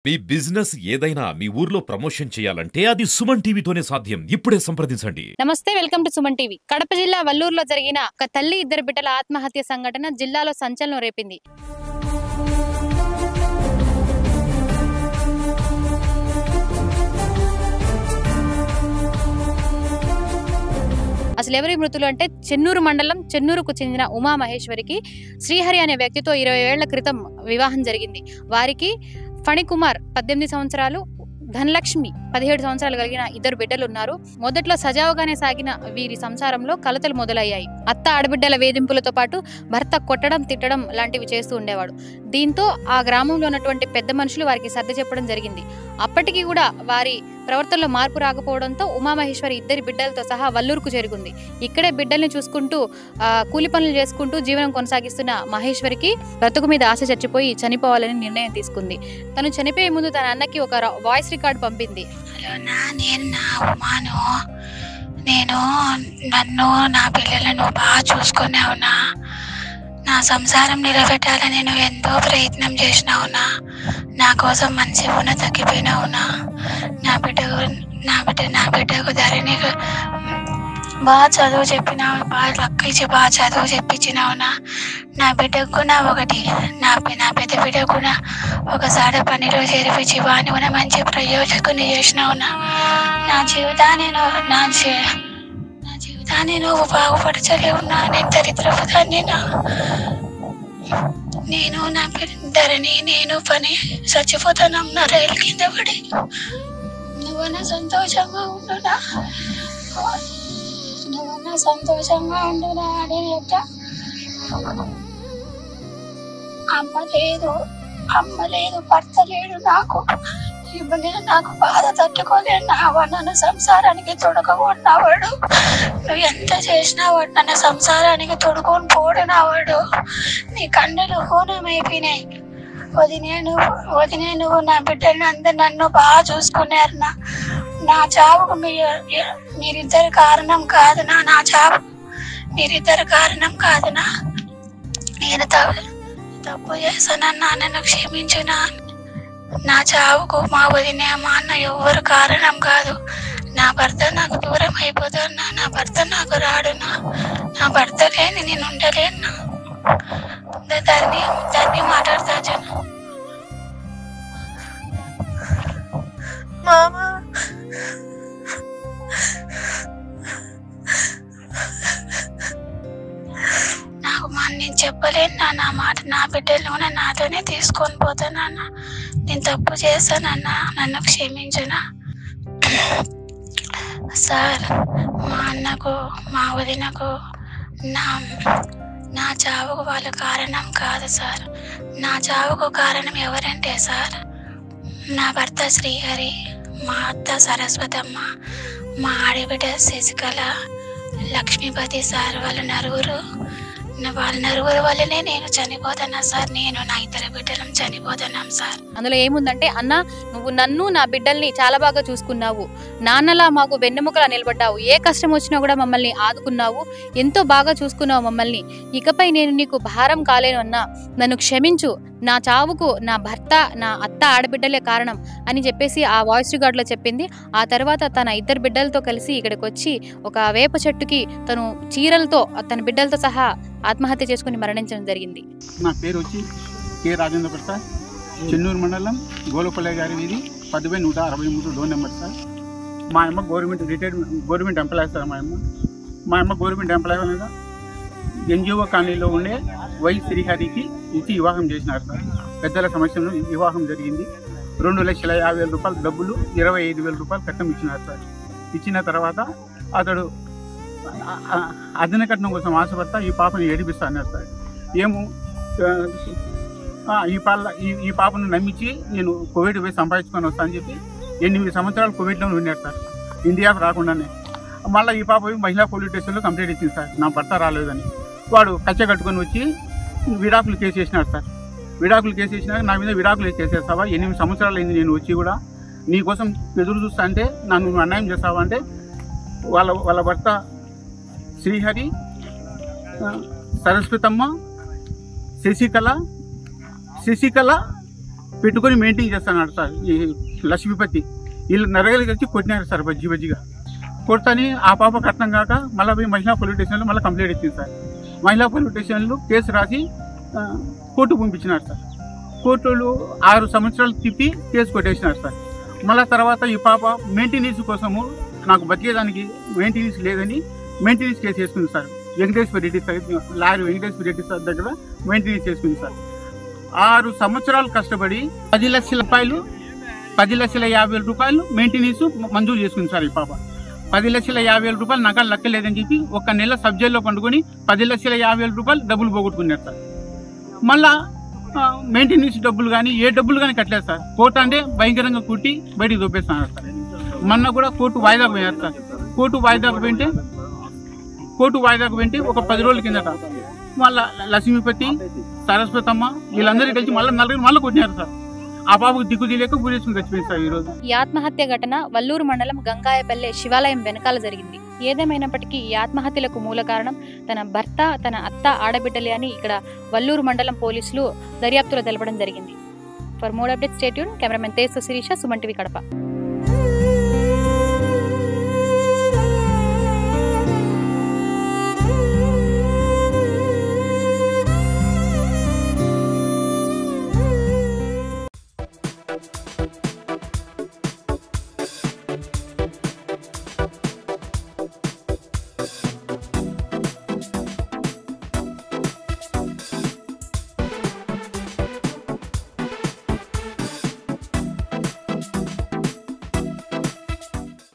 మీ business ఏదైనా మీ ఊర్లో promotion చేయాలంటే అది సుమన్ టీవీతోనే సాధ్యం. ఇప్పుడే సంప్రదించండి. నమస్తే, welcome to Suman TV. Kadapa జిల్లా వల్లూరులో జరిగిన ఒక తల్లి ఇద్దరు బిడ్డల ఆత్మహత్య సంఘటన జిల్లాలో సంచలనం రేపింది. అసలు ఎవరి మృతులు అంటే చెన్నూరు మండలం చెన్నూరుకు చెందిన ఉమా మహేశ్వరికి శ్రీహరి అనే వ్యక్తితో 20 ఏళ్ల క్రితం వివాహం జరిగింది. వారికి ఫణికుమార్ 18 సంవత్సరాలు, ధనలక్ష్మి 17 సంవత్సరాలు కలిగిన ఇద్దరు బిడ్డలు ఉన్నారు. మొదట్లో సజావుగానే సాగిన వీరి సంసారంలో కలతలు మొదలయ్యాయి. అత్త ఆడబిడ్డల వేధింపులతో పాటు భర్త కొట్టడం, తిట్టడం లాంటివి చేస్తూ ఉండేవాడు. దీంతో ఆ గ్రామంలో ఉన్నటువంటి పెద్ద మనుషులు వారికి సర్ది చెప్పడం జరిగింది. అప్పటికి కూడా వారి ప్రవర్తనలో మార్పు రాకపోవడంతో ఉమామహేశ్వరి ఇద్దరి బిడ్డలతో సహా వల్లూరుకు చేరుకుంది. ఇక్కడే బిడ్డల్ని చూసుకుంటూ కూలి పనులు చేసుకుంటూ జీవనం కొనసాగిస్తున్న మహేశ్వరికి బ్రతుకు మీద ఆశ చచ్చిపోయి చనిపోవాలని నిర్ణయం తీసుకుంది. తను చనిపోయే ముందు తన అన్నకి ఒక వాయిస్ రికార్డ్ పంపింది. నన్ను నా పిల్లలను బాగా చూసుకున్నావునా, నా సంసారం నిలబెట్టాలని నేను ఎంతో ప్రయత్నం చేసినావునా, నా కోసం మంచి ఉన్న తగ్గిపోయినావునా, నా బిడ్డకు ధరణి బాగా చదువు చెప్పినావు, బాగా లక్కించి బాగా చదువు చెప్పించినావునా, నా బిడ్డకు కూడా నా పెద్ద బిడ్డ కూడా ఒకసారి పనిలో చేర్పించి వాని కూడా మంచి ప్రయోజకుని చేసినావునా, నా జీవితాన్ని నువ్వు బాగుపరచలేవునా, నేను దరిద్రపు దాన్నినా, నేను నా ధరణి నేను పని చచ్చిపోతాను నా రైలు కింద పడి, నువ్వన్నా సంతోషంగా ఉండునా, సంతోషంగా ఉండునా అని చెప్త. అమ్మ లేదు భర్త లేడు, నాకు బాధ తట్టుకోలేను. నన్ను సంసారానికి తొడగొన్నావాడు, నువ్వు ఎంత చేసినావాడు నన్ను సంసారానికి తొడుకొని పోడినావాడు, నీ కన్నులు హూనమైపోయినాయి. వదినే నువ్వు నా బిడ్డల్ని అందరు నన్ను బాగా చూసుకున్నారు. నా చావుకు మీరిద్దరు కారణం కాదునా, నా చావు మీరిద్దరు కారణం కాదునా, నేను తప్పు చేశానన్నా, నన్ను క్షమించునా, నా చావుకు మా వదిన మా అన్న ఎవ్వరు కారణం కాదు, నా భర్త నాకు దూరం అయిపోతున్నా, నా భర్త నాకు రాడునా, నా భర్త లేని నేను ఉండలేనా, దాన్ని మాట్లాడతా జన మామా. నేను చెప్పలేను నా మాట, నా బిడ్డలు నాతోనే తీసుకొని పోతానా, నేను తప్పు చేశానన్నా, నన్ను క్షమించునా సార్. మా అన్నకు మా వదినకు నా చావుకు వాళ్ళ కారణం కాదు సార్. నా చావుకు కారణం ఎవరంటే సార్, నా భర్త శ్రీహరి, మా అత్త సరస్వతమ్మ, మా ఆడబిడ్డ శశికళ, లక్ష్మీపతి సార్, వాళ్ళ నలుగురు వల్లనే నేను చనిపోతున్నా సార్. నేను నా ఇద్దరు బిడ్డలను చనిపోతున్నాం సార్. అందులో ఏముందంటే, అన్న నువ్వు నన్ను నా బిడ్డల్ని చాలా బాగా చూసుకున్నావు, నాన్నలా మాకు వెన్నెముకలా నిలబడ్డావు, ఏ కష్టం వచ్చినా కూడా మమ్మల్ని ఆదుకున్నావు, ఎంతో బాగా చూసుకున్నావు మమ్మల్ని, ఇకపై నేను నీకు భారం కాలేను అన్నా, నన్ను క్షమించు, నా చావుకు నా భర్త నా అత్త ఆడబిడ్డలే కారణం అని చెప్పేసి ఆ వాయిస్ రికార్డులో చెప్పింది. ఆ తర్వాత తన ఇద్దరు బిడ్డలతో కలిసి ఇక్కడికి వచ్చి ఒక వేప చెట్టుకి తను చీరలతో తన బిడ్డలతో సహా ఆత్మహత్య చేసుకుని మరణించడం జరిగింది. నా పేరు వచ్చి కె రాజేంద్ర ప్రసాద్, చెన్నూరు మండలం గోలపల్లె గారి వీధి 10/163 డోర్ నెంబర్ సార్. మా అమ్మ గవర్నమెంట్ ఎంప్లాయీ సార్. మా అమ్మ గవర్నమెంట్ ఎంప్లాయీ మీద ఎన్జిఓ కాలనీలో ఉండే వై శ్రీహరికి ఇచ్చి వివాహం చేసినారు సార్. పెద్దల సమస్యను వివాహం జరిగింది. 2,50,000 రూపాయలు డబ్బులు, 25,000 రూపాయలు కట్టం ఇచ్చినారు సార్. ఇచ్చిన తర్వాత అతడు అదన కట్నం కోసం ఆశపడతా ఈ పాపను ఏడిపిస్తా అన్నారు సార్. ఏమో ఈ పాపను నమ్మించి నేను కోవిడ్ పోయి సంపాదించుకొని వస్తా అని చెప్పి 8 సంవత్సరాలు కోవిడ్లో ఉన్నాడు సార్, ఇండియాకు రాకుండానే. మళ్ళీ ఈ పాప మహిళా పోలీస్ స్టేషన్లో కంప్లైంట్ ఇచ్చింది సార్, నా భర్త రాలేదని. వాడు కచ్చ కట్టుకొని వచ్చి విడాకులు కేసు వేసినాడు సార్. విడాకులు కేసు వేసినాక నా మీద విడాకులు కేసేస్తావా, 8 సంవత్సరాలు అయింది నేను వచ్చి కూడా నీకోసం ఎదురు చూస్తా అంటే నన్ను అన్యాయం చేస్తావా అంటే వాళ్ళ భర్త శ్రీహరి, శరస్వతమ్మ, శశికళ పెట్టుకొని మెయింటైన్ చేస్తున్నాడు సార్ ఈ లక్ష్మీపతి. వీళ్ళు నరగలికి వచ్చి కొట్టినారు సార్ బజ్జిగా కొడతాని ఆ పాపకు అర్థం కాక మళ్ళీ పోయి మహిళా పోలీస్ స్టేషన్లో మళ్ళీ కంప్లైంట్ ఇచ్చింది సార్. మహిళా పోలీస్ స్టేషన్లో కేసు రాసి కోర్టు పంపించినారు సార్. కోర్టులు 6 సంవత్సరాలు తిప్పి కేసు కొట్టేసినారు సార్. మళ్ళీ తర్వాత ఈ పాప మెయింటెనెన్స్ కోసము నాకు బతికేదానికి మెయింటెనెన్స్ లేదని మెయింటెనెన్స్ కేసు వేసుకుంది sir. Venkateswara Reddy sir, lorry Venkateswara Reddy sir దగ్గర మెయింటెనెన్స్ చేసుకుంది సార్. 6 సంవత్సరాలు కష్టపడి 10 లక్షల రూపాయలు 10,50,000 రూపాయలు మెయింటెనెన్స్ మంజూరు చేసుకుంది సార్. ఈ పాప 10,50,000 రూపాయలు నగలు లెక్కలేదని చెప్పి 1 నెల సబ్జెక్ట్లో పండుకొని 10,50,000 రూపాయలు డబ్బులు పోగొట్టుకున్నారు సార్. మళ్ళా మెయింటెనెన్స్ డబ్బులు కానీ ఏ డబ్బులు కానీ కట్టలేదు సార్. కోర్టు అంటే భయంకరంగా కుట్టి బయటికి దొప్పేస్తున్నారు సార్. మొన్న కూడా కోర్టు వాయిదాకు పోయారు సార్. కోర్టు వాయిదాకు పోయింటే ఒక 10 రోజుల కిందట మళ్ళా లక్ష్మీపతి, సరస్వతమ్మ వీళ్ళందరూ కలిసి మళ్ళీ కొట్టినారు సార్. ఆ పాపకు దిక్కు తెలియక పూరేసుకుని చచ్చిపోయింది సార్. ఈ రోజు ఈ ఆత్మహత్య ఘటన వల్లూరు మండలం గంగాయపల్లె శివాలయం వెనకాల జరిగింది. ఏదేమైనప్పటికీ ఈ ఆత్మహత్యలకు మూల కారణం తన భర్త, తన అత్త, ఆడబిడ్డలే అని ఇక్కడ వల్లూరు మండలం పోలీసులు దర్యాప్తులో తెలపడం జరిగింది. For more updates stay tune. Cameraman Teja Sirisha, Suman TV Kadapa.